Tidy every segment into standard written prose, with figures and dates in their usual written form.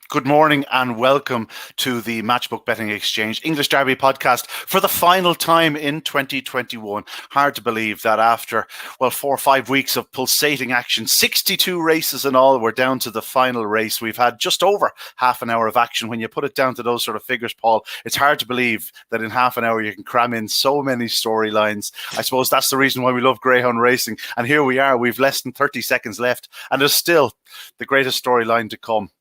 Good morning and welcome to the Matchbook Betting Exchange English Derby podcast for the final time in 2021. Hard to believe that after, 4 or 5 weeks of pulsating action, 62 races in all, we're down to the final race. We've had just over half an hour of action. When you put it down to those sort of figures, Paul, it's hard to believe that in half an hour you can cram in so many storylines. I suppose that's the reason why we love Greyhound racing. And here we are, we've less than 30 seconds left, and there's still the greatest storyline to come.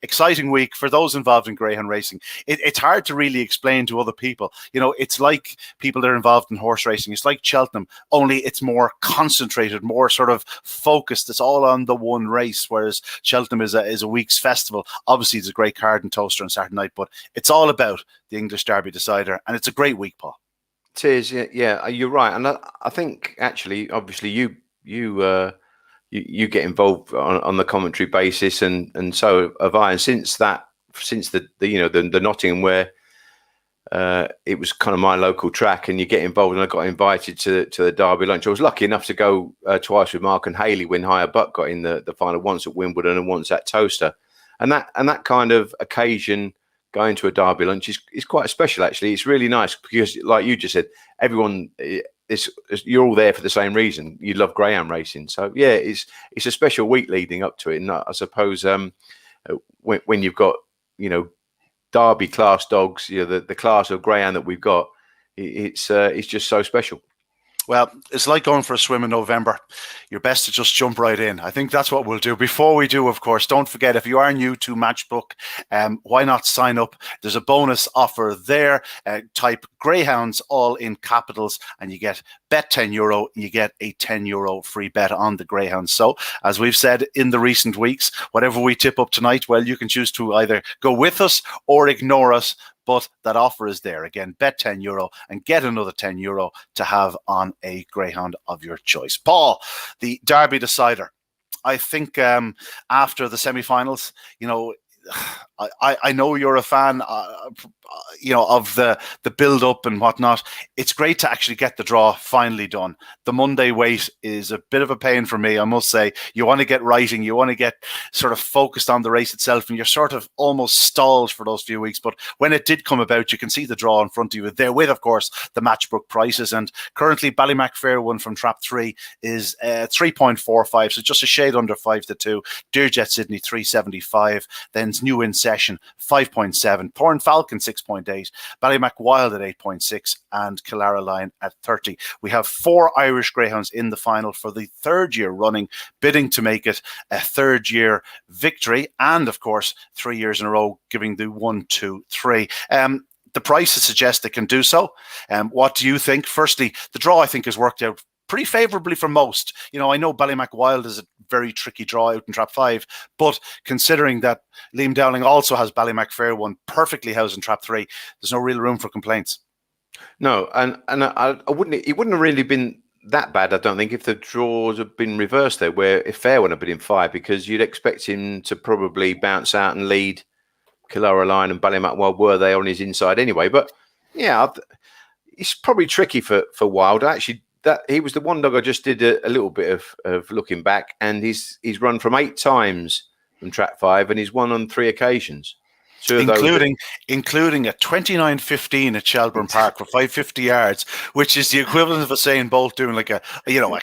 Exciting week for those involved in greyhound racing. It's hard to really explain to other people. You know, it's like people that are involved in horse racing. It's like Cheltenham, only it's more concentrated, more sort of focused. It's all on the one race, whereas Cheltenham is a week's festival. Obviously, it's a great card in Towcester on Saturday night, but it's all about the English Derby decider, and it's a great week, Paul. It is, yeah, you're right. And I think, actually, obviously, you get involved on the commentary basis, and so have I. And since the Nottingham, where it was kind of my local track, and you get involved, and I got invited to the Derby lunch. I was lucky enough to go twice with Mark and Haley when Higher Buck got in the final, once at Wimbledon and once at Towcester, and that kind of occasion, going to a Derby lunch is quite special. Actually, it's really nice because, like you just said, everyone. You're all there for the same reason. You love greyhound racing, so yeah, it's a special week leading up to it. And I suppose when you've got Derby class dogs, the class of greyhound that we've got, it's just so special. Well, it's like going for a swim in November. You're best to just jump right in. I think that's what we'll do. Before we do, of course, don't forget, if you are new to Matchbook, why not sign up? There's a bonus offer there. Type Greyhounds all in capitals and you get bet €10 and you get a €10 free bet on the Greyhounds. So, as we've said in the recent weeks, whatever we tip up tonight, well, you can choose to either go with us or ignore us. But that offer is there. Again, bet €10 and get another €10 to have on a greyhound of your choice. Paul, the Derby decider. I think after the semi-finals, I know you're a fan, of the build-up and whatnot. It's great to actually get the draw finally done. The Monday wait is a bit of a pain for me, I must say. You want to get writing, you want to get sort of focused on the race itself, and you're sort of almost stalled for those few weeks. But when it did come about, you can see the draw in front of you there with, of course, the Matchbook prices. And currently, Ballymac Fair One from Trap 3 is 3.45, so just a shade under 5-2. Dearjet Sydney 3.75. Then New In Session 5.7. Thorn Falcon 6.8. Ballymac Wild at 8.6. And Killara Line at 30. We have 4 Irish Greyhounds in the final for the third year running, bidding to make it a third year victory. And, of course, 3 years in a row, giving the 1, 2, 3. The prices suggest they can do so. What do you think? Firstly, the draw, I think, has worked out pretty favourably for most. I know Ballymac Wild is a very tricky draw out in Trap 5, but considering that Liam Dowling also has Ballymac Fair One perfectly housed in Trap 3, there's no real room for complaints. No, and I wouldn't. It wouldn't have really been that bad, I don't think, if the draws had been reversed there, where if Fair One had been in 5, because you'd expect him to probably bounce out and lead Killara Line and Ballymac Wild, were they on his inside anyway. But yeah, it's probably tricky for Wild. Actually, that he was the one dog I just did a little bit of looking back, and he's run from 8 times from Trap 5, and he's won on 3 occasions. Including a 29.15 at Shelbourne Park for 550 yards, which is the equivalent of a Usain Bolt doing like a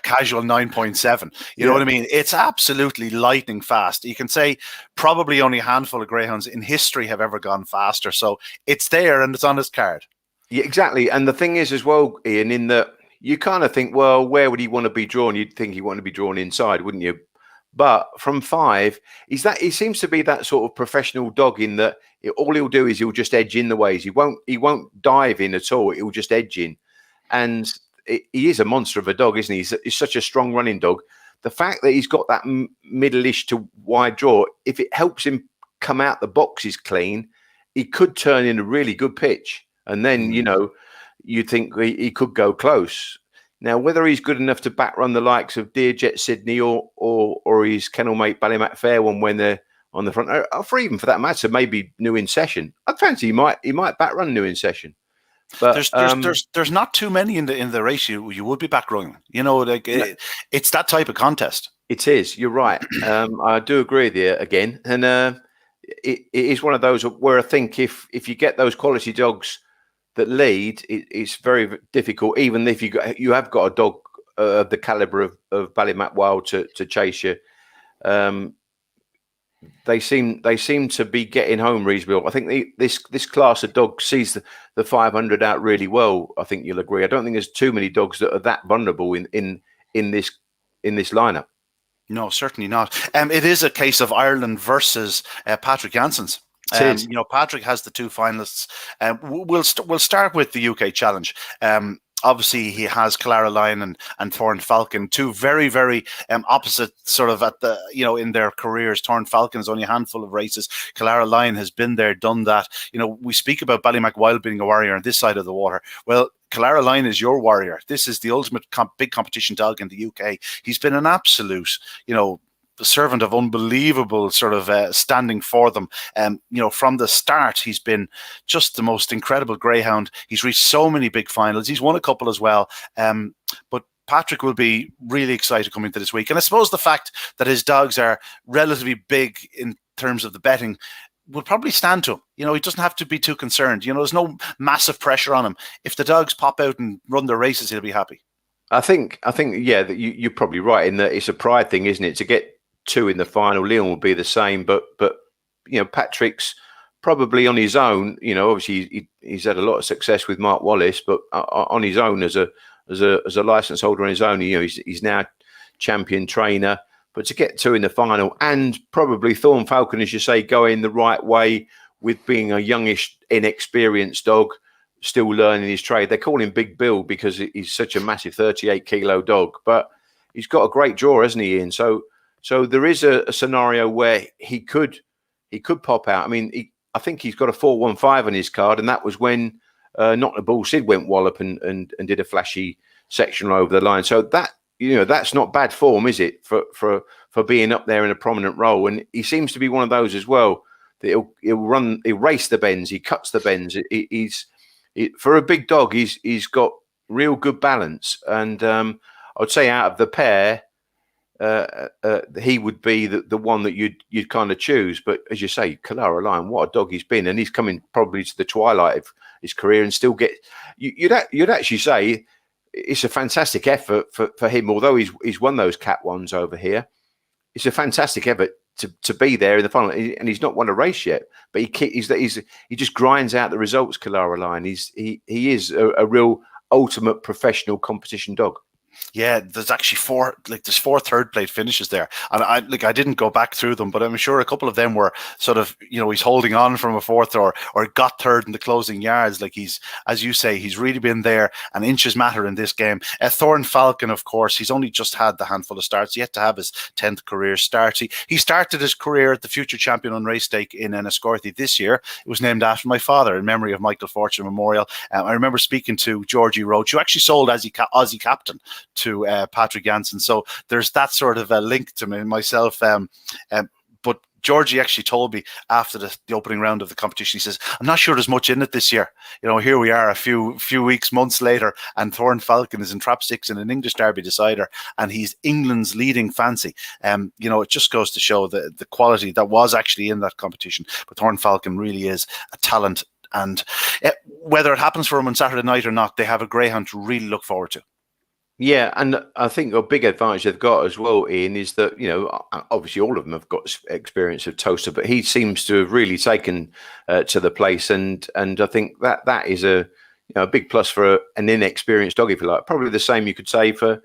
casual 9.7. You know what I mean? It's absolutely lightning fast. You can say probably only a handful of greyhounds in history have ever gone faster. So it's there and it's on his card. Yeah, exactly. And the thing is as well, Ian, in that you kind of think, well, where would he want to be drawn? You'd think he'd want to be drawn inside, wouldn't you? But from 5, he seems to be that sort of professional dog in that all he'll do is he'll just edge in the ways. He won't dive in at all. He'll just edge in. And he is a monster of a dog, isn't he? He's such a strong running dog. The fact that he's got that middle-ish to wide draw, if it helps him come out the boxes clean, he could turn in a really good pitch. And then, you'd think he could go close. Now, whether he's good enough to back run the likes of Dearjet Sydney or his kennel mate Ballymac Fair One when they're on the front, or even for that matter, maybe New In Session. I fancy he might back run New In Session. But there's not too many in the race you would be back running. It's that type of contest. It is. You're right. I do agree with you again, and it is one of those where I think if you get those quality dogs that lead, it's very difficult. Even if you have got a dog of the caliber of Ballymac Wild to chase you, they seem to be getting home reasonably well. I think this class of dog sees the 500 out really well. I think you'll agree. I don't think there's too many dogs that are that vulnerable in this lineup. No, certainly not. It is a case of Ireland versus Patrick Jansen's. Patrick has the two finalists. We'll start with the UK Challenge. Obviously, he has Clara Lyon and Thorn Falcon, two very, very opposite sort of in their careers. Thorn Falcon is only a handful of races. Clara Lyon has been there, done that. We speak about Ballymac Wild being a warrior on this side of the water. Well, Clara Lyon is your warrior. This is the ultimate big competition dog in the UK. He's been an absolute, servant of unbelievable sort of standing for them. From the start, he's been just the most incredible greyhound. He's reached so many big finals. He's won a couple as well. But Patrick will be really excited coming into this week. And I suppose the fact that his dogs are relatively big in terms of the betting will probably stand to him. He doesn't have to be too concerned. There's no massive pressure on him. If the dogs pop out and run their races, he'll be happy. I think, yeah, that you're probably right in that it's a pride thing, isn't it? To get two in the final, Leon will be the same, but Patrick's probably on his own. Obviously he's had a lot of success with Mark Wallace, but on his own as a license holder on his own, he's now champion trainer. But to get two in the final, and probably Thorn Falcon, as you say, going the right way with being a youngish, inexperienced dog, still learning his trade. They call him Big Bill because he's such a massive 38-kilo dog, but he's got a great draw, hasn't he, Ian? So there is a scenario where he could pop out. I mean, I think he's got a 415 on his card, and that was when Not the Bull Sid went wallop and did a flashy sectional over the line. So that's not bad form, is it, for being up there in a prominent role? And he seems to be one of those as well that he'll race the bends, he cuts the bends. For a big dog, he's got real good balance. And I would say out of the pair, he would be the one that you'd kind of choose. But as you say, Clara Lyon, what a dog he's been, and he's coming probably to the twilight of his career and still get. You'd actually say it's a fantastic effort for him, although he's won those Cat ones over here. It's a fantastic effort to be there in the final, and he's not won a race yet. But he just grinds out the results. Clara Lyon, he is a real ultimate professional competition dog. Yeah, there's actually four third plate finishes there, and I didn't go back through them, but I'm sure a couple of them were sort of he's holding on from a fourth or got third in the closing yards. Like he's, as you say, he's really been there, and inches matter in this game. Thorn Falcon, of course, he's only just had the handful of starts, yet to have his 10th career start. He started his career at the Future Champion on Race Stake in Enniscorthy this year. It was named after my father in memory of Michael Fortune Memorial. I remember speaking to Georgie Roach, who actually sold Aussie Captain to Patrick Jansen. So there's that sort of a link to myself. But Georgie actually told me after the opening round of the competition, he says, I'm not sure there's much in it this year. Here we are a few weeks, months later, and Thorn Falcon is in Trap 6 in an English Derby decider, and he's England's leading fancy. It just goes to show the quality that was actually in that competition. But Thorn Falcon really is a talent, and whether it happens for him on Saturday night or not, they have a greyhound to really look forward to. Yeah, and I think a big advantage they've got as well, Ian, is that, obviously all of them have got experience of Towcester, but he seems to have really taken to the place. And I think that is a big plus for an inexperienced dog, if you like. Probably the same you could say for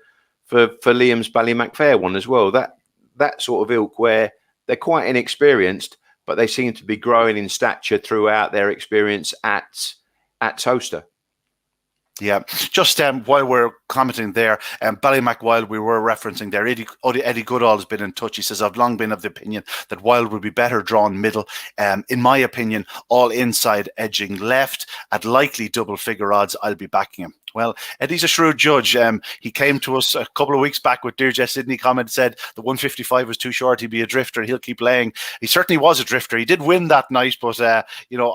Liam's Ballymac Fair one as well. That sort of ilk where they're quite inexperienced, but they seem to be growing in stature throughout their experience at Towcester. Yeah, just while we're commenting there, Ballymac Wild, we were referencing there. Eddie Goodall has been in touch. He says, I've long been of the opinion that Wild would be better drawn middle. In my opinion, all inside edging left at likely double figure odds, I'll be backing him. Well, Eddie's a shrewd judge. He came to us a couple of weeks back with Dear Jet Sydney comment, said the 155 was too short. He'd be a drifter. He'll keep laying. He certainly was a drifter. He did win that night, but I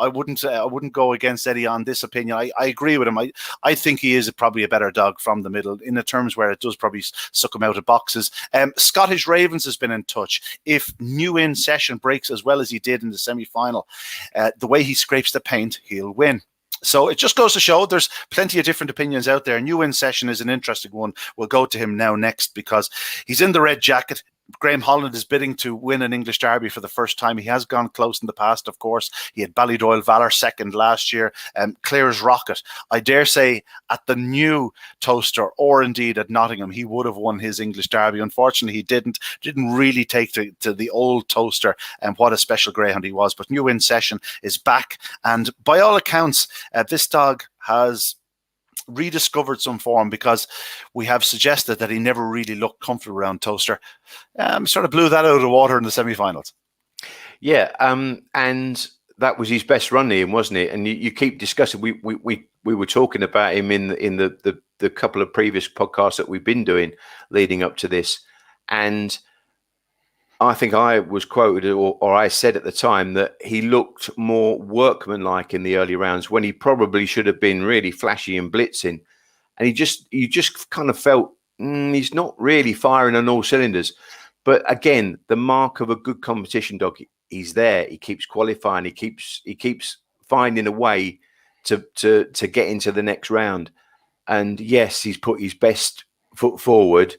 wouldn't go against Eddie on this opinion. I agree with him. I think he is probably a better dog from the middle in the terms where it does probably suck him out of boxes. Scottish Ravens has been in touch. If New In Session breaks as well as he did in the semi-final, the way he scrapes the paint, he'll win. So it just goes to show there's plenty of different opinions out there. New In Session is an interesting one. We'll go to him now next because he's in the red jacket. Graham Holland is bidding to win an English Derby for the first time. He has gone close in the past, of course. He had Ballydoyle Valor second last year. Clare's Rocket. I dare say at the new Towcester or indeed at Nottingham, he would have won his English Derby. Unfortunately, he didn't really take to the old Towcester, and what a special greyhound he was. But New In Session is back. And by all accounts, this dog has rediscovered some form because we have suggested that he never really looked comfortable around Towcester. Sort of blew that out of the water in the semi-finals. Yeah, and that was his best run in, wasn't it? And you keep discussing. We were talking about him in the couple of previous podcasts that we've been doing leading up to this, and I think I was quoted or I said at the time that he looked more workmanlike in the early rounds when he probably should have been really flashy and blitzing. And you just kind of felt he's not really firing on all cylinders. But again, the mark of a good competition dog, he's there. He keeps qualifying. He keeps finding a way to get into the next round. And yes, he's put his best foot forward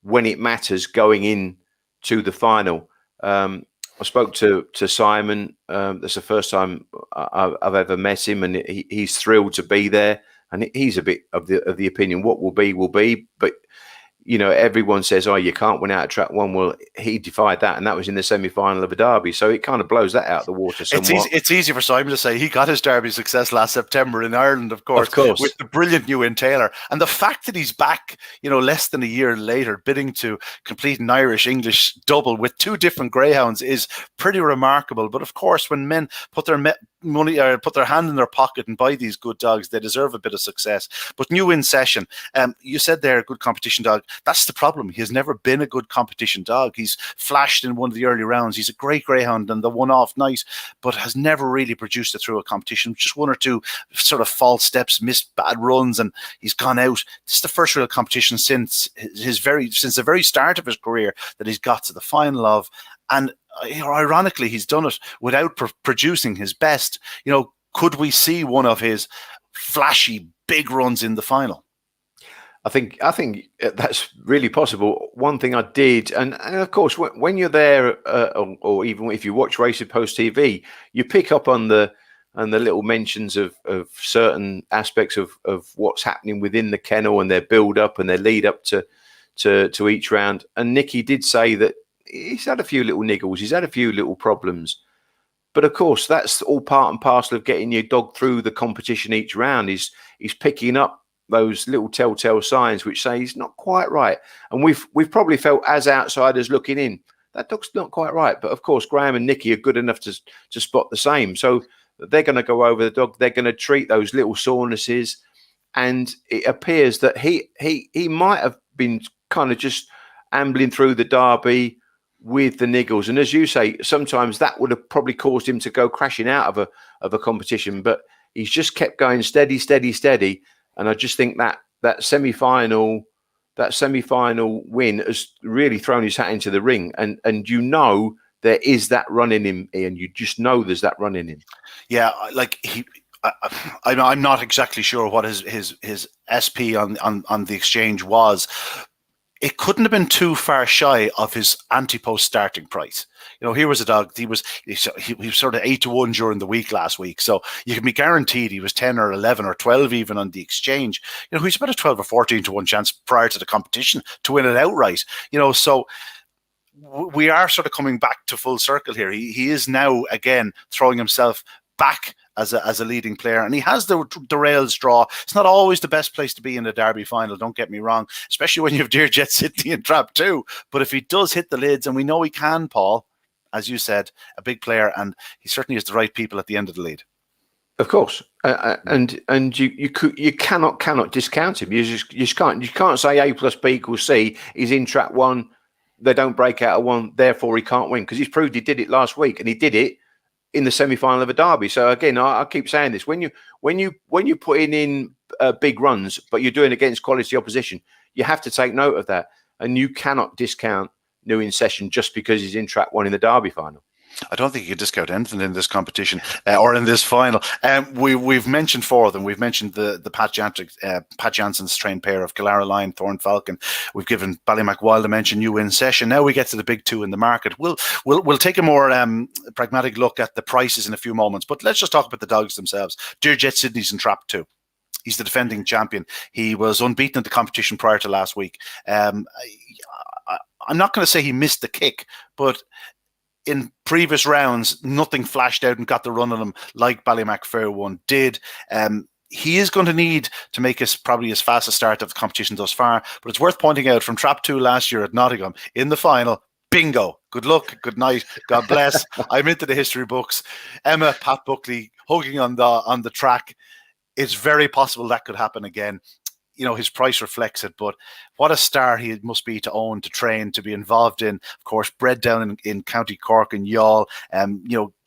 when it matters going in to the final. I spoke to Simon. That's the first time I've ever met him, and he's thrilled to be there. And he's a bit of the opinion what will be. But everyone says, "Oh, you can't win out of track one." Well, he defied that, and that was in the semi-final of a derby. So it kind of blows that out of the water somewhat. It's easy for Simon to say he got his derby success last September in Ireland, of course, with the brilliant New In Taylor, and the fact that he's back, less than a year later, bidding to complete an Irish-English double with two different greyhounds is pretty remarkable. But of course, when men put their money or put their hand in their pocket and buy these good dogs, they deserve a bit of success. But New In Session, you said they're a good competition dog. That's the problem. He has never been a good competition dog. He's flashed in one of the early rounds. He's a great greyhound and the one-off night, but has never really produced it through a competition. Just one or two sort of false steps, missed bad runs, and he's gone out. This is the first real competition since the very start of his career that he's got to the final of. And ironically, he's done it without producing his best. Could we see one of his flashy big runs in the final? I think that's really possible. One thing I did, and of course, when you're there, or even if you watch Racing Post TV, you pick up on the little mentions of certain aspects of what's happening within the kennel and their build up and their lead up to each round. And Nicky did say that he's had a few little niggles, he's had a few little problems. But of course, that's all part and parcel of getting your dog through the competition each round. He's picking up those little telltale signs which say he's not quite right. And we've probably felt as outsiders looking in, that dog's not quite right. But of course, Graham and Nicky are good enough to spot the same. So they're going to go over the dog. They're going to treat those little sorenesses. And it appears that he might have been kind of just ambling through the derby with the niggles. And as you say, sometimes that would have probably caused him to go crashing out of a competition. But he's just kept going steady. And I just think that semi-final win has really thrown his hat into the ring. And there is that run in him, Ian. You just know there's that run in him. Yeah, I'm not exactly sure what his SP on the exchange was. It couldn't have been too far shy of his anti-post starting price. Here was a dog. He was sort of 8-1 during the week last week, so you can be guaranteed he was 10 or 11 or 12 even on the exchange. He's about a 12 or 14 to 1 chance prior to the competition to win it outright. So we are sort of coming back to full circle here. He is now again throwing himself back as a leading player, and he has the rails draw. It's not always the best place to be in a derby final, don't get me wrong, especially when you have Dear Jet Sydney in trap 2. But if he does hit the lids, and we know he can, Paul, as you said, a big player, and he certainly has the right people at the end of the lead. Of course, and you cannot discount him. You just can't say A plus B equals C. He's in trap one. They don't break out of one, therefore he can't win, because he's proved he did it last week, and he did it in the semi-final of a derby. So again, I keep saying this: when you're putting in big runs, but you're doing against quality opposition, you have to take note of that, and you cannot discount New In Session just because he's in trap one in the derby final. I don't think you can discount anything in this competition or in this final. We've mentioned four of them. We've mentioned the Pat Jansen's trained pair of Gallara Lion, Thorn Falcon. We've given Ballymac Wild a mention, New In Session. Now we get to the big two in the market. We'll take a more pragmatic look at the prices in a few moments, but let's just talk about the dogs themselves. Dearjet Sydney's in trap two. He's the defending champion. He was unbeaten in the competition prior to last week. I'm not going to say he missed the kick, but in previous rounds, nothing flashed out and got the run on him like Ballymac Fair One did. He is going to need to make probably his fastest start of the competition thus far, but it's worth pointing out from trap two last year at Nottingham in the final, bingo. Good luck, good night, God bless. I'm into the history books. Emma, Pat Buckley hugging on the track. It's very possible that could happen again. You know, his price reflects it, but what a star he must be to own, to train, to be involved in. Of course, bred down in County Cork and Youghal.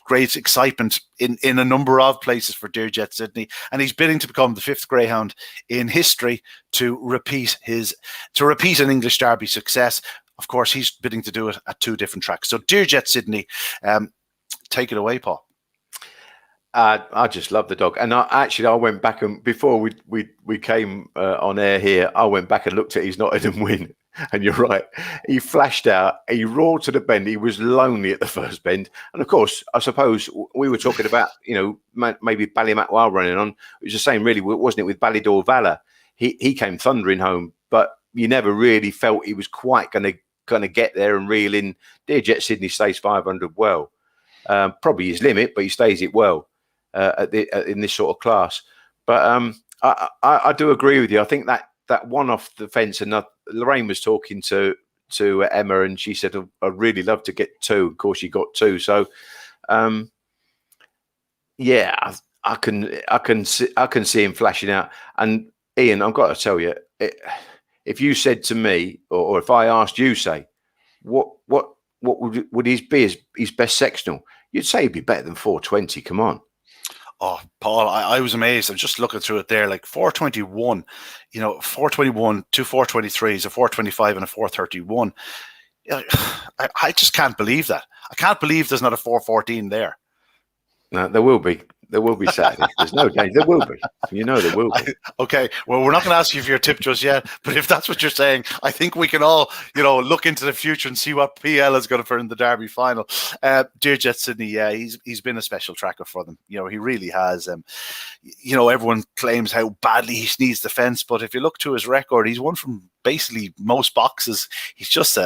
Great excitement in a number of places for Dearjet Sydney, and he's bidding to become the fifth greyhound in history to repeat an English Derby success. Of course, he's bidding to do it at two different tracks. So Dearjet Sydney, take it away, Paul. I just love the dog, and I went back and before we came on air here, I went back and looked at his Nottingham win, and you're right, he flashed out, he roared to the bend, he was lonely at the first bend, and of course, I suppose we were talking about maybe Ballymac Wild running on. It was the same, really, wasn't it, with Ballydor Valor? He came thundering home, but you never really felt he was quite going to get there and reel in. Dearjet Sydney stays 500 well, probably his limit, but he stays it well. In this sort of class, but I do agree with you. I think that one off the fence, and Lorraine was talking to Emma, and she said, "I'd really love to get two." Of course, she got two. So, yeah, I can see him flashing out. And Ian, I've got to tell you, if you said to me, or if I asked you, say, what would his best sectional? You'd say he'd be better than 420. Come on. Oh, Paul, I was amazed. I'm just looking through it there, like 421, 421, two 423s, a 425 and a 431. I just can't believe that. I can't believe there's not a 414 there. No, there will be. There will be Saturday. There's no danger. There will be. There will be. Okay. Well, we're not going to ask you for your tip just yet, but if that's what you're saying, I think we can all, look into the future and see what PL is going to put in the Derby final. Dearjet Sydney, yeah, he's been a special tracker for them. He really has. Everyone claims how badly he needs the fence, but if you look to his record, he's won from basically most boxes. He's just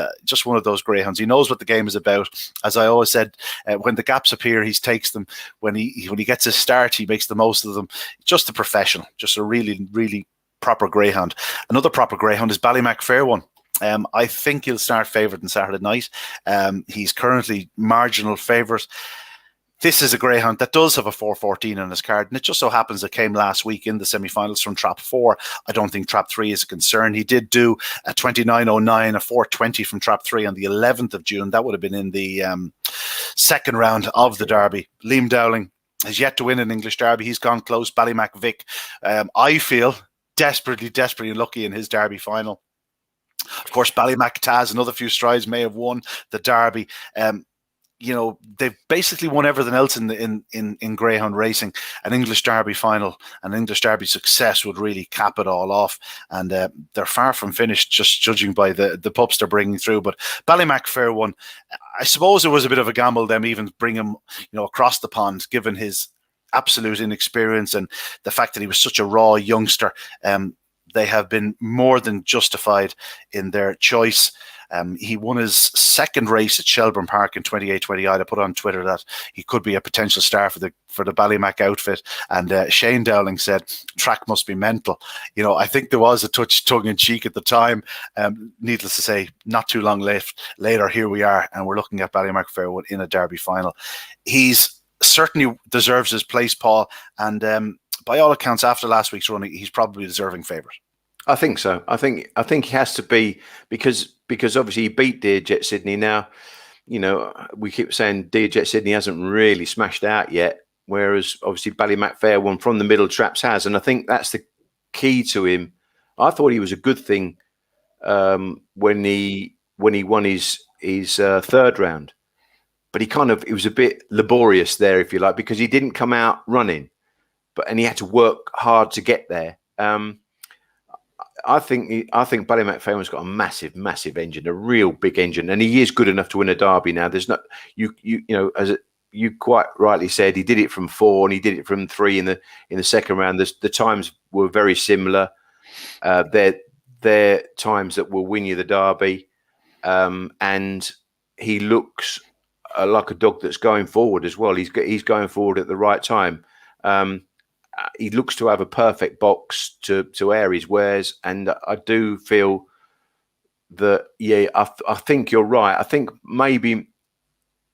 one of those greyhounds. He knows what the game is about. As I always said, when the gaps appear, he takes them. When he gets his start, he makes the most of them. Just a professional, just a really, really proper greyhound. Another proper greyhound is Ballymac Fair One. I think he'll start favourite on Saturday night. He's currently marginal favourite. This is a greyhound that does have a 414 on his card, and it just so happens it came last week in the semi-finals from Trap 4. I don't think Trap 3 is a concern. He did do a 29.09, a 420 from Trap 3 on the 11th of June. That would have been in the second round of the Derby. Liam Dowling has yet to win an English Derby. He's gone close. Ballymac Vic, I feel, desperately lucky in his Derby final. Of course, Ballymac Taz, another few strides, may have won the Derby. They've basically won everything else in greyhound racing. An English Derby final, an English Derby success would really cap it all off. And they're far from finished, just judging by the pups they're bringing through. But Ballymac Fair One, I suppose it was a bit of a gamble them even bring him, across the pond, given his absolute inexperience and the fact that he was such a raw youngster. They have been more than justified in their choice. He won his second race at Shelburne Park in 28-28. I put on Twitter that he could be a potential star for the Ballymac outfit. And Shane Dowling said, track must be mental. I think there was a touch tongue-in-cheek at the time. Needless to say, not too long later, here we are, and we're looking at Ballymac Fair One in a Derby final. He's certainly deserves his place, Paul. And by all accounts, after last week's run, he's probably a deserving favourite. I think so. I think he has to be, because obviously he beat Dear Jet Sydney. Now, we keep saying Dear Jet Sydney hasn't really smashed out yet, whereas obviously Ballymac Fair One from the middle traps has, and I think that's the key to him. I thought he was a good thing when he won his third round, but it was a bit laborious there, if you like, because he didn't come out running, and he had to work hard to get there. I think Ballymac Fair One's got a massive engine, a real big engine, and he is good enough to win a derby. Now, there's not as you quite rightly said, he did it from 4 and he did it from 3 in the second round. The times were very similar. They're times that will win you the derby, and he looks like a dog that's going forward as well. He's going forward at the right time. He looks to have a perfect box to air his wares, and I do feel that, I think you're right. I think maybe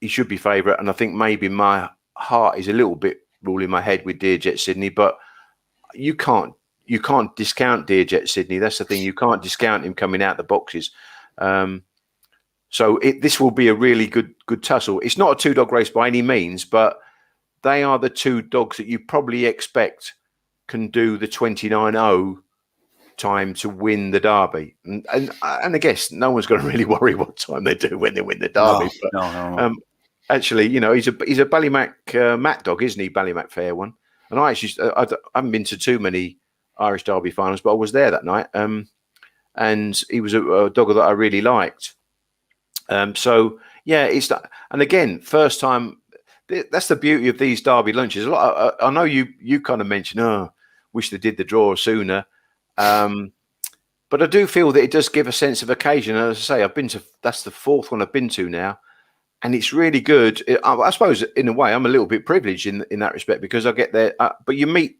he should be favourite, and I think maybe my heart is a little bit ruling my head with Dear Jet Sydney, but you can't discount Dear Jet Sydney. That's the thing. You can't discount him coming out the boxes. So this will be a really good tussle. It's not a 2-dog race by any means, but they are the 2 dogs that you probably expect can do the 29.0 time to win the derby. And I guess no one's going to really worry what time they do when they win the derby. No. Actually, he's a Ballymac Mat dog, isn't he? Ballymac Fair One. And I haven't been to too many Irish Derby finals, but I was there that night. And he was a dog that I really liked. So yeah, it's that. And again, first time. That's the beauty of these derby lunches. I know you kind of mentioned, wish they did the draw sooner, but I do feel that it does give a sense of occasion. And as I say, that's the 4th one I've been to now, and it's really good. I suppose in a way I'm a little bit privileged in that respect, because I get there, but you meet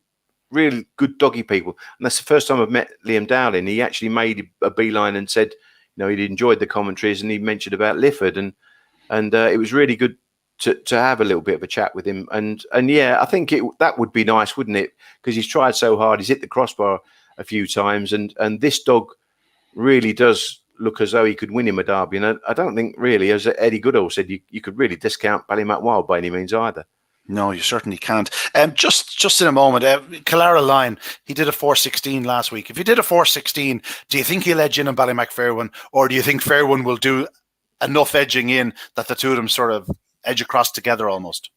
really good doggy people, and that's the first time I've met Liam Dowling. He actually made a beeline and said, he'd enjoyed the commentaries, and he mentioned about Lifford, and it was really good to have a little bit of a chat with him, and yeah, I think that would be nice, wouldn't it? Because he's tried so hard, he's hit the crossbar a few times, and this dog really does look as though he could win him a derby. And I don't think really, as Eddie Goodall said, you could really discount Ballymac Wild by any means either. No, you certainly can't. Just in a moment, Kalara Line, he did a 4.16 last week. If he did a 4.16, do you think he'll edge in on Ballymac Fair One, or do you think Fair One will do enough edging in that the two of them sort of edge across together almost?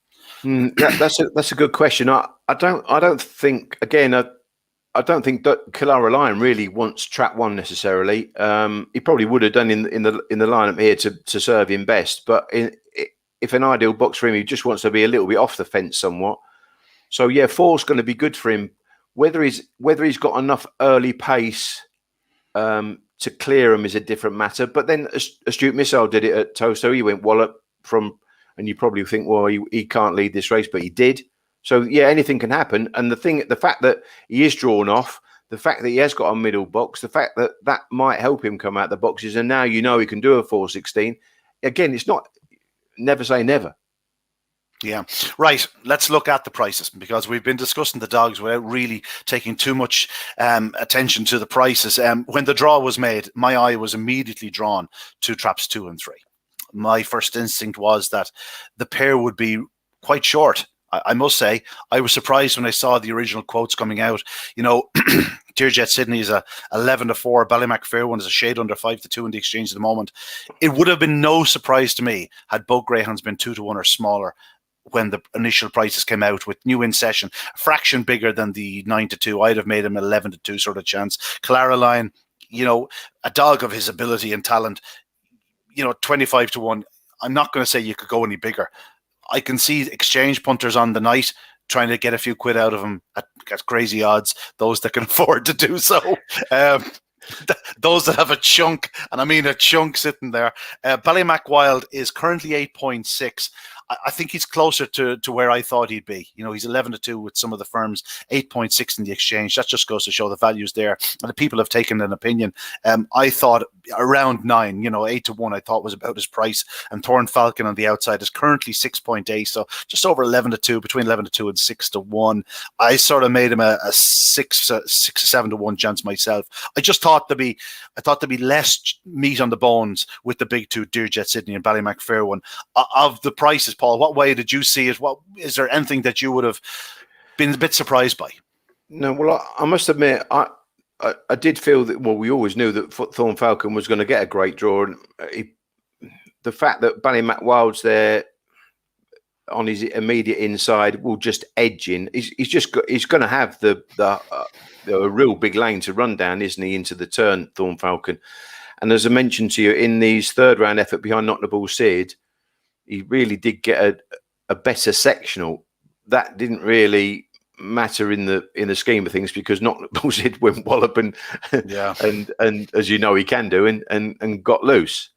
That's a good question. I don't think that Kalara Lion really wants trap 1 necessarily. He probably would have done in the lineup here to serve him best, but if an ideal box for him, he just wants to be a little bit off the fence somewhat. So yeah, 4's going to be good for him. Whether he's got enough early pace to clear him is a different matter. But then Astute Missile did it at Towcester. He went wallop from. And you probably think, well, he can't lead this race, but he did. So yeah, anything can happen. And the fact that he is drawn off, the fact that he has got a middle box, the fact that might help him come out the boxes, and now he can do a 4.16. Again, it's not, never say never. Yeah, right. Let's look at the prices, because we've been discussing the dogs without really taking too much attention to the prices. When the draw was made, my eye was immediately drawn to traps 2 and 3. My first instinct was that the pair would be quite short. I must say, I was surprised when I saw the original quotes coming out. Dear Jet Sydney is a 11-4. Ballymac Fair One is a shade under 5-2 in the exchange at the moment. It would have been no surprise to me had both Greyhounds been 2-1 or smaller when the initial prices came out, with new in session, a fraction bigger than the 9-2. I'd have made him 11-2 sort of chance. Kalara Line, a dog of his ability and talent, 25-1. I'm not going to say you could go any bigger. I can see exchange punters on the night trying to get a few quid out of him at crazy odds, those that can afford to do so. Those that have a chunk, and I mean a chunk sitting there. Ballymac Wild is currently 8.6. I think he's closer to where I thought he'd be. You know, he's 11-2 with some of the firms, 8.6 in the exchange. That just goes to show the values there, and the people have taken an opinion. I thought around 9, 8-1, I thought was about his price. And Thorn Falcon on the outside is currently 6.8, so just over 11-2, between 11-2 and 6-1. I sort of made him a 6 or 7-1 chance myself. I just thought there'd be less meat on the bones with the big two, Dearjet Sydney and Ballymac Fairone. Of the prices, Paul, what way did you see it? What is there anything that you would have been a bit surprised by? No, well, I must admit, I did feel that, well, we always knew that Thorn Falcon was going to get a great draw. And the fact that Ballymac Wild's there on his immediate inside will just edge in. He's going to have the real big lane to run down, isn't he, into the turn, Thorn Falcon. And as I mentioned to you, in his third round effort behind Not the Ball Sid, he really did get a better sectional. That didn't really matter in the scheme of things, because Not the Ball Sid went wallop and as you know he can do, and got loose.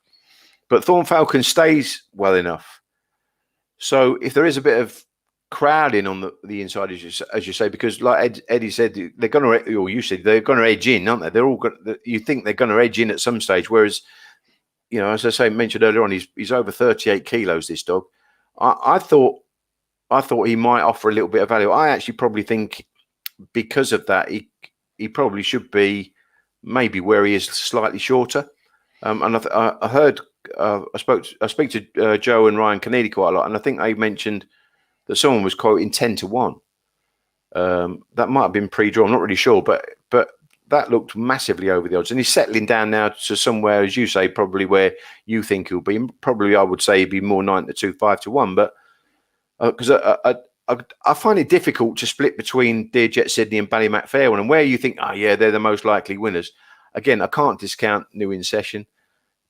But Thorn Falcon stays well enough. So if there is a bit of crowding on the inside, as you say, because like Eddie said, they're going to, or you said, they're going to edge in, aren't they? They're all you think they're going to edge in at some stage. Whereas, as I mentioned earlier on, he's over 38 kilos. This dog, I thought he might offer a little bit of value. I actually probably think because of that, he probably should be maybe where he is, slightly shorter. And I heard. I speak to Joe and Ryan Kennedy quite a lot, and I think they mentioned that someone was quoting 10-1. That might have been pre-draw. I'm not really sure, but that looked massively over the odds. And he's settling down now to somewhere, as you say, probably where you think he'll be. Probably, I would say he'd be more 9-2, 5-1. But because I find it difficult to split between Dearjet Sydney and Ballymac Fairone, and where you think, they're the most likely winners. Again, I can't discount New In Session,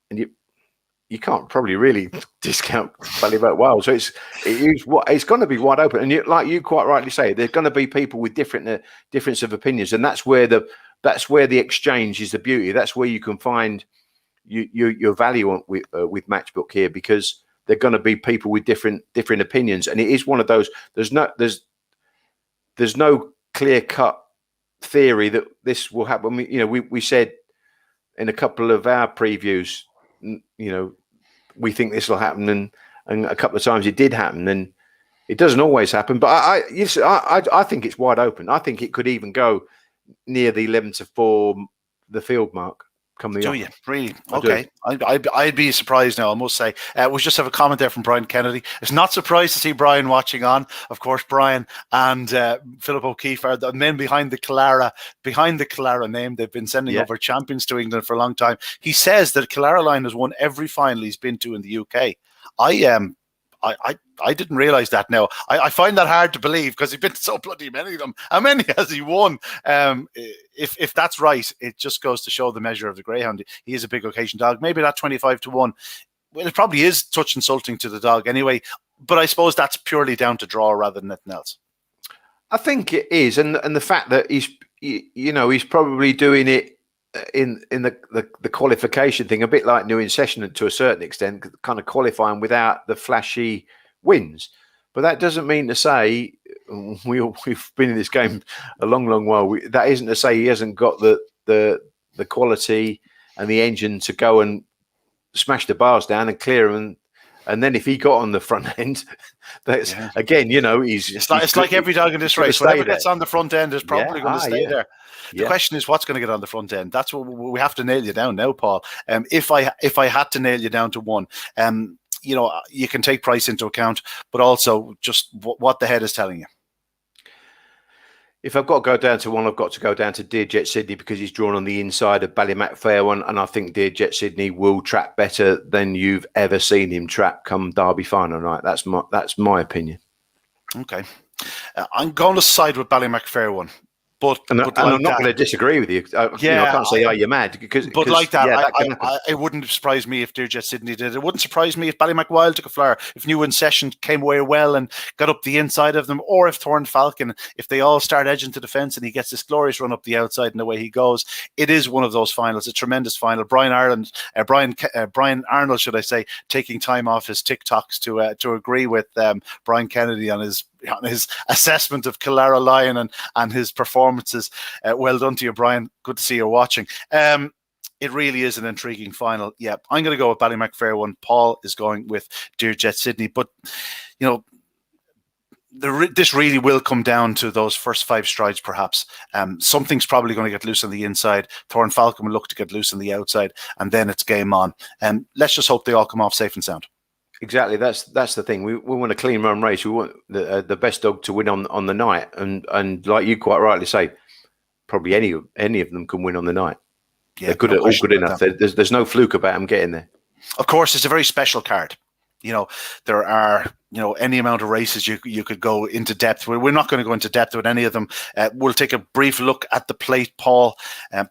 and you can't probably really discount Ballymac Wild. So it's going to be wide open. And like you quite rightly say, there's going to be people with difference of opinions, and that's where the exchange is the beauty. That's where you can find your value with Matchbook here, because they're going to be people with different opinions, and it is one of those. There's no clear cut theory that this will happen. We said in a couple of our previews, we think this will happen, and a couple of times it did happen, and it doesn't always happen. But I think it's wide open. I think it could even go near the 11-4, the field mark. Do you really? Okay, I'd be surprised now, I must say. We just have a comment there from Brian Kennedy. It's not surprised to see Brian watching on. Of course, Brian and Philip O'Keefe are the men behind the Killara name. They've been sending over champions to England for a long time. He says that Killara Line has won every final he's been to in the UK. I didn't realise that. Now I find that hard to believe, because he's been to so bloody many of them. How many has he won? If that's right, it just goes to show the measure of the Greyhound. He is a big occasion dog. Maybe that 25-1. Well, it probably is touch insulting to the dog anyway. But I suppose that's purely down to draw rather than anything else. I think it is, and the fact that he's probably doing it in the qualification thing, a bit like New In Session to a certain extent, kind of qualifying without the flashy wins. But that doesn't mean to say, we've been in this game a long while, that isn't to say he hasn't got the quality and the engine to go and smash the bars down and clear them. And then if he got on the front end, that's again, it's like every dog in this race. Whatever gets on the front end is probably going to stay there. The question is, what's going to get on the front end? That's what we have to nail you down now, Paul. If I had to nail you down to one, you can take price into account, but also just what the head is telling you. If I've got to go down to one, I've got to go down to Dearjet Sydney, because he's drawn on the inside of Ballymac Fairone, and I think Dearjet Sydney will trap better than you've ever seen him trap come Derby Final night. That's my opinion. Okay, I'm going to side with Ballymac Fairone. But And but I'm like not that, going to disagree with you. I can't say, "Oh, you're mad," because like that, that can happen. it wouldn't surprise me if Dearjet Sydney did. It wouldn't surprise me if Ballymacwild took a flyer, if New In Session came away well and got up the inside of them, or if Thorn Falcon, if they all start edging to defence and he gets this glorious run up the outside and the way he goes. It is one of those finals, a tremendous final. Brian Arnold, should I say, taking time off his TikToks to agree with Brian Kennedy on his assessment of Killara Lyon and his performances. Well done to you, Brian. Good to see you watching. It really is an intriguing final. Yeah, I'm going to go with Ballymacfair one. Paul is going with Dearjet Sydney. But, this really will come down to those first 5 strides, perhaps. Something's probably going to get loose on the inside. Thorn Falcon will look to get loose on the outside, and then it's game on. Let's just hope they all come off safe and sound. Exactly. That's the thing. We want a clean run race. We want the best dog to win on the night. And like you quite rightly say, probably any of them can win on the night. Yeah, they're good all good enough. There's no fluke about them getting there. Of course, it's a very special card. There are, any amount of races you could go into depth. We're not going to go into depth with any of them. We'll take a brief look at the plate, Paul.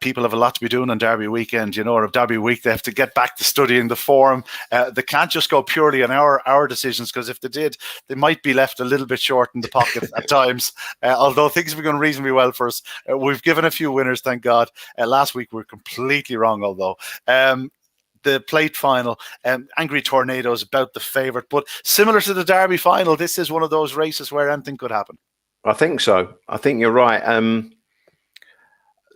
People have a lot to be doing on Derby weekend, or Derby week. They have to get back to studying the form. They can't just go purely on our decisions, because if they did, they might be left a little bit short in the pocket at times. Although things have been going reasonably well for us. We've given a few winners, thank God. Last week we were completely wrong, although. The plate final, Angry Tornado is about the favourite, but similar to the Derby final, this is one of those races where anything could happen. I think so. I think you're right.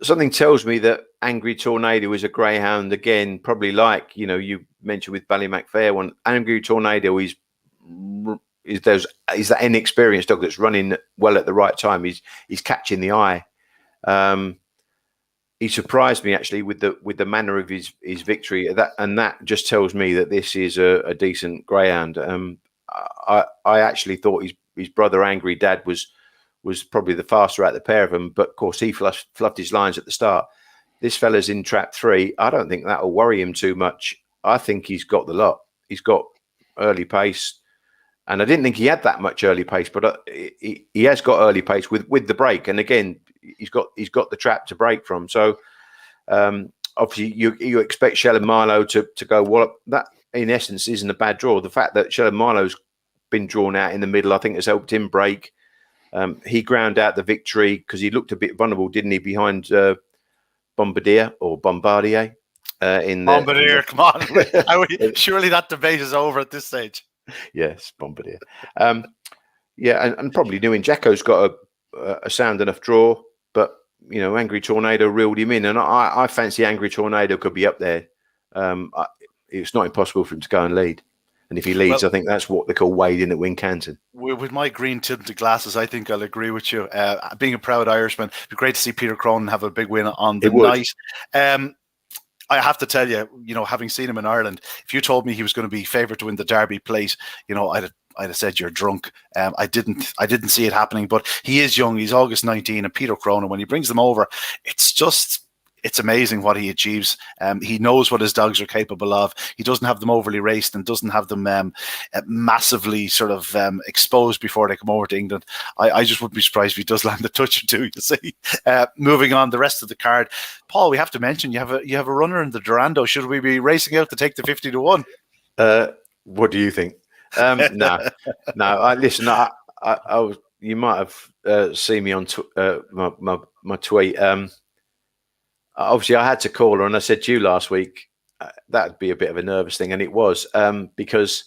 Something tells me that Angry Tornado is a greyhound again, probably like you mentioned with Ballymacfair one. Angry Tornado is that inexperienced dog that's running well at the right time. He's catching the eye. He surprised me actually with the manner of his victory. That just tells me that this is a decent greyhound. I actually thought his brother Angry Dad was probably the faster out of the pair of them, but of course he fluffed his lines at the start. This fella's in trap 3. I don't think that'll worry him too much. I think he's got the lot. He's got early pace, and I didn't think he had that much early pace, but he has got early pace with the break. And again, he's got the trap to break from. So obviously you expect Shell and Milo to go wallop. That in essence isn't a bad draw. The fact that Shell and Milo's been drawn out in the middle, I think, has helped him break. He ground out the victory because he looked a bit vulnerable, didn't he, behind Bombardier. Bombardier, come on. Surely that debate is over at this stage. Yes, Bombardier. And probably New In Jacko's got a sound enough draw, but Angry Tornado reeled him in, and I fancy Angry Tornado could be up there. It's not impossible for him to go and lead, and if he leads, I think that's what they call wading at Wincanton. With my green tinted glasses, I think I'll agree with you. Being a proud Irishman, it'd be great to see Peter Cronin have a big win on the night. I have to tell you, having seen him in Ireland, if you told me he was going to be favoured to win the Derby plate, I'd have said you're drunk. I didn't see it happening, but he is young. He's August 19, and Peter Cronin, when he brings them over, it's amazing what he achieves. He knows what his dogs are capable of. He doesn't have them overly raced and doesn't have them massively sort of exposed before they come over to England. I just wouldn't be surprised if he does land a touch or two, you see. Moving on, the rest of the card. Paul, we have to mention you have a runner in the Durando. Should we be racing out to take the 50 to 1? What do you think? No. Listen, you might have seen me on my tweet. Obviously, I had to call her, and I said to you last week that'd be a bit of a nervous thing, and it was because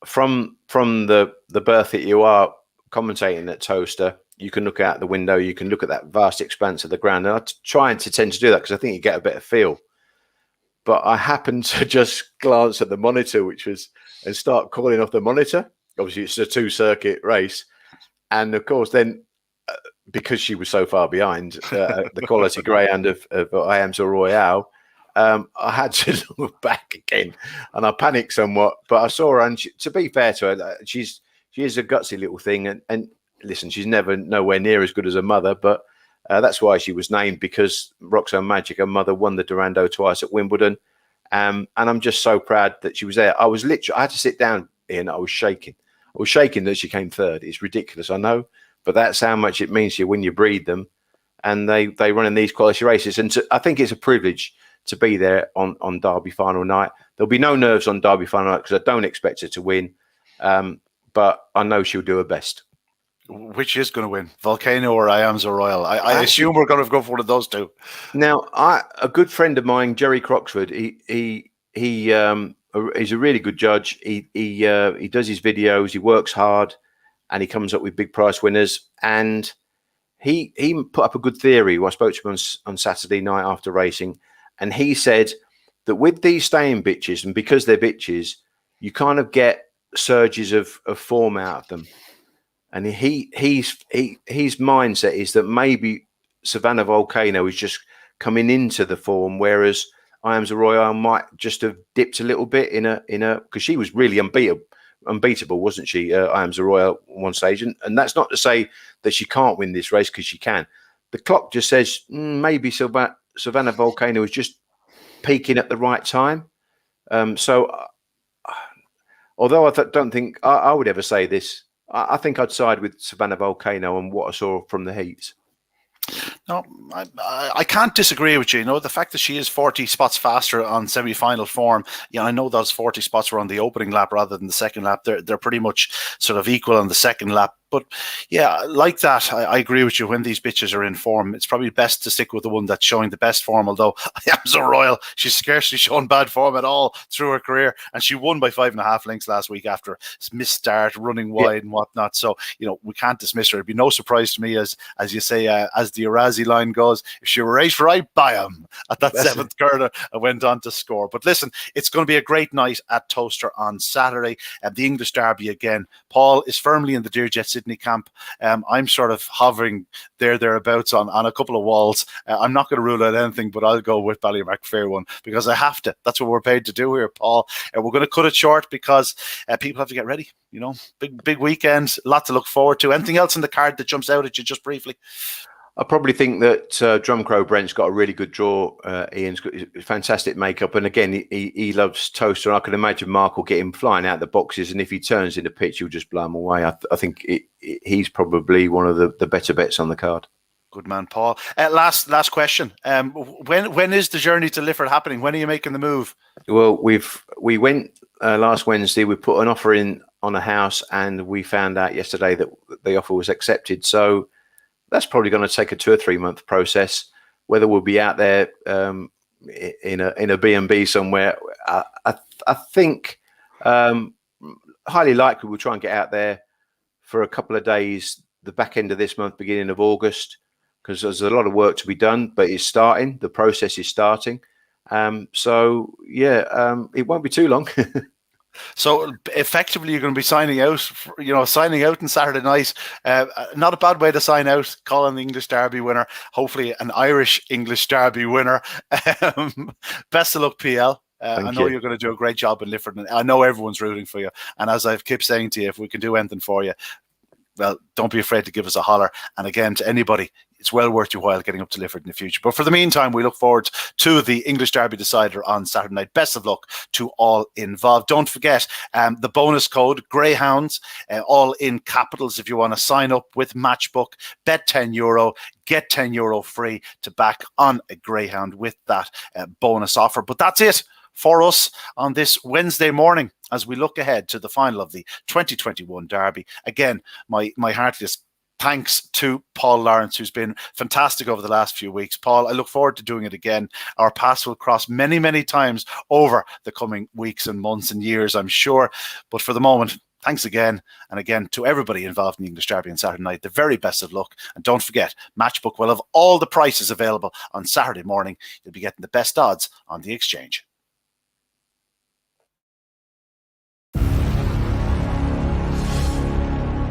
from the berth that you are commentating at Towcester, you can look out the window, you can look at that vast expanse of the ground, and I try to tend to do that because I think you get a better feel. But I happened to just glance at the monitor, and start calling off the monitor. Obviously, it's a 2-circuit race, and of course, then. Because she was so far behind the quality greyhound of Iamsel Royale, I had to look back again, and I panicked somewhat. But I saw her, and to be fair to her, she is a gutsy little thing. And listen, she's nowhere near as good as her mother, but that's why she was named, because Roxanne Magic, her mother, won the Durando twice at Wimbledon, and I'm just so proud that she was there. I had to sit down, Ian. I was shaking. That she came third. It's ridiculous, I know. But that's how much it means to you when you breed them. and they run in these quality races. And I think it's a privilege to be there on Derby Final night. There'll be no nerves on Derby Final night because I don't expect her to win, but I know she'll do her best. Which is going to win, Volcano or I Am's Royal? I assume we're going to go for one of those two. Now, a good friend of mine, Jerry Croxford, he's a really good judge. He does his videos, he works hard, and he comes up with big price winners. And he put up a good theory. I spoke to him on Saturday night after racing, and he said that with these staying bitches, and because they're bitches, you kind of get surges of form out of them. And his mindset is that maybe Savannah Volcano is just coming into the form, whereas I Am's Royal might just have dipped a little bit in a because she was really unbeatable, wasn't she? I Am's Royal one stage, and that's not to say that she can't win this race, because she can. The clock just says maybe Savannah Volcano is just peaking at the right time. So although I don't think I would ever say this, I think I'd side with Savannah Volcano and what I saw from the heats. No, I can't disagree with you. You know, the fact that she is 40 spots faster on semi-final form. Yeah, I know those 40 spots were on the opening lap rather than the second lap. They're pretty much sort of equal on the second lap. But yeah, like that, I agree with you. When these bitches are in form, it's probably best to stick with the one that's showing the best form. Although I Am's Royal, she's scarcely shown bad form at all through her career, and she won by 5.5 lengths last week after a missed start, running wide and whatnot. So you know, we can't dismiss her. It'd be no surprise to me, as you say, as the Arazi line goes, if she were right, bam, at that seventh corner, I went on to score. But listen, it's going to be a great night at Towcester on Saturday. The English Derby again. Paul is firmly in the Dearjet Sydney camp. I'm sort of hovering thereabouts on a couple of walls. I'm not going to rule out anything, but I'll go with Ballymac Fair One because I have to. That's what we're paid to do here, Paul. We're going to cut it short because people have to get ready. You know, big weekend, a lot to look forward to. Anything else in the card that jumps out at you just briefly? I probably think that Drumcrow Brent's got a really good draw. Ian's got fantastic makeup, and again, he loves Towcester. I can imagine Mark will get him flying out the boxes, and if he turns in the pitch, he'll just blow him away. I think he's probably one of the better bets on the card. Good man, Paul. Last question. When is the journey to Lifford happening? When are you making the move? Well, we went last Wednesday. We put an offer in on a house, and we found out yesterday that the offer was accepted. So that's probably going to take a 2 or 3 month process. Whether we'll be out there in a B&B somewhere, I think highly likely we'll try and get out there for a couple of days, the back end of this month, beginning of August, because there's a lot of work to be done, but it's starting. The process is starting. So yeah, it won't be too long. So effectively, you're going to be signing out. Signing out on Saturday night. Not a bad way to sign out. Calling the English Derby winner. Hopefully, an Irish English Derby winner. Best of luck, PL. I know you're going to do a great job in Lifford. And I know everyone's rooting for you. And as I've kept saying to you, if we can do anything for you, well, don't be afraid to give us a holler. And again, to anybody, it's well worth your while getting up to Lifford in the future. But for the meantime, we look forward to the English Derby decider on Saturday night. Best of luck to all involved. Don't forget the bonus code, Greyhounds, all in capitals if you want to sign up with Matchbook. Bet €10, get €10 free to back on a Greyhound with that bonus offer. But that's it for us on this Wednesday morning as we look ahead to the final of the 2021 Derby. Again, my heartiest thanks to Paul Larence, who's been fantastic over the last few weeks. Paul, I look forward to doing it again. Our paths will cross many, many times over the coming weeks and months and years, I'm sure. But for the moment, thanks again. And again, to everybody involved in the English Derby on Saturday night, the very best of luck. And don't forget, Matchbook will have all the prices available on Saturday morning. You'll be getting the best odds on the exchange.